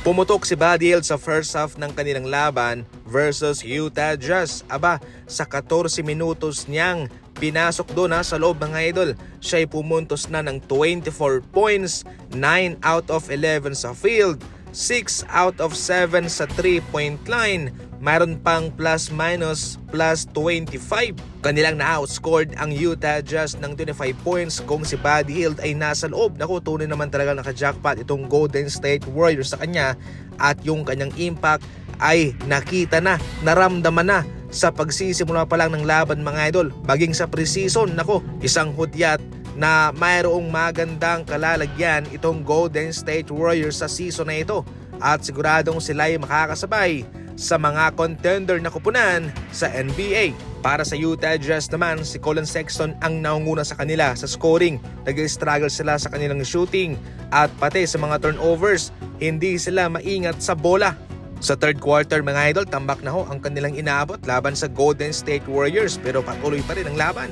Pumutok si Buddy Hield sa first half ng kanilang laban versus Utah Jazz. Aba, sa 14 minutos niyang pinasok doon sa loob mga idol. Siya'y pumuntos na ng 24 points, 9 out of 11 sa field, 6 out of 7 sa 3-point line. Mayroon pang plus-minus plus 25. Kanilang na-outscored ang Utah Jazz ng 25 points kung si Buddy Hield ay nasa loob. Naku, tunay naman talaga naka-jackpot itong Golden State Warriors sa kanya at yung kanyang impact ay nakita na, naramdaman na sa pagsisimula pa lang ng laban mga idol. Baging sa preseason, naku, isang hudyat na mayroong magandang kalalagyan itong Golden State Warriors sa season na ito at siguradong sila ay makakasabay sa mga contender na kupunan sa NBA. Para sa Utah Jazz naman, si Colin Sexton ang naunguna sa kanila sa scoring. Nag-struggle sila sa kanilang shooting at pati sa mga turnovers, hindi sila maingat sa bola. Sa third quarter mga idol, tambak na ho ang kanilang inaabot laban sa Golden State Warriors pero patuloy pa rin ang laban.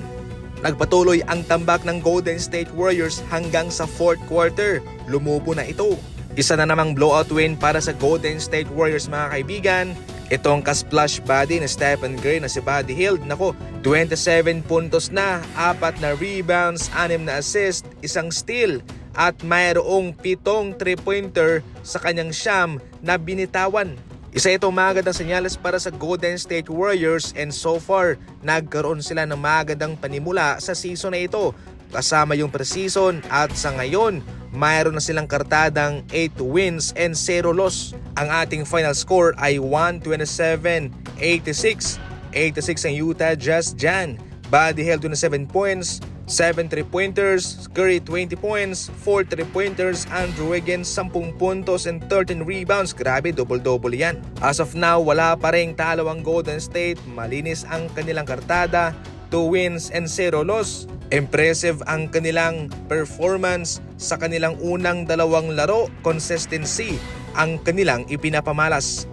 Nagpatuloy ang tambak ng Golden State Warriors hanggang sa fourth quarter. Lumubo na ito. Isa na namang blowout win para sa Golden State Warriors mga kaibigan. Itong ka-splash body na Stephen Curry na si Buddy Hield. Nako, 27 puntos na, 4 na rebounds, 6 na assist, 1 steal at mayroong 7 3-pointer sa kanyang siyam na binitawan. Isa itong magandang senyales para sa Golden State Warriors and so far nagkaroon sila ng magandang panimula sa season na ito kasama yung preseason at sa ngayon mayroon na silang kartadang 8 wins and 0 loss. Ang ating final score ay 127-86. 86 ang Utah Jazz dyan. Buddy Hield 27 points, 7 3-pointers, Curry 20 points, 4 3-pointers, Andrew Wiggins 10 puntos and 13 rebounds. Grabe, double-double yan. As of now, wala pa ring talo ang Golden State. Malinis ang kanilang kartada, 2 wins and 0 loss. Impressive ang kanilang performance sa kanilang unang dalawang laro. Consistency ang kanilang ipinapamalas.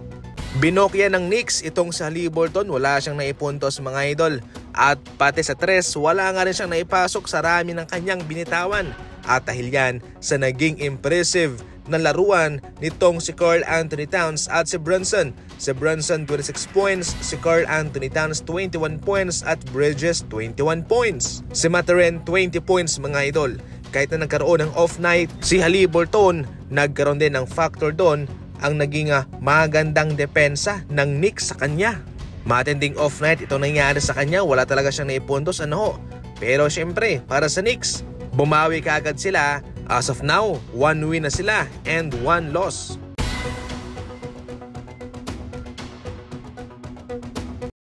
Binokya ng Knicks itong sa Haliburton, wala siyang naipuntos mga idol. At pati sa tres, wala nga rin siyang naipasok sa rami ng kanyang binitawan. At dahil yan sa naging impressive na laruan nitong si Karl Anthony Towns at si Brunson. Si Brunson 26 points, si Karl Anthony Towns 21 points at Bridges 21 points. Si Mathurin 20 points mga idol. Kahit na nagkaroon ng off night, si Haliburton nagkaroon din ng factor doon ang naging magandang depensa ng Knicks sa kanya. Matinding off night itong nangyari sa kanya, wala talaga siyang naipuntos Pero syempre para sa Knicks, bumawi kaagad sila. As of now, 1 win na sila and 1 loss.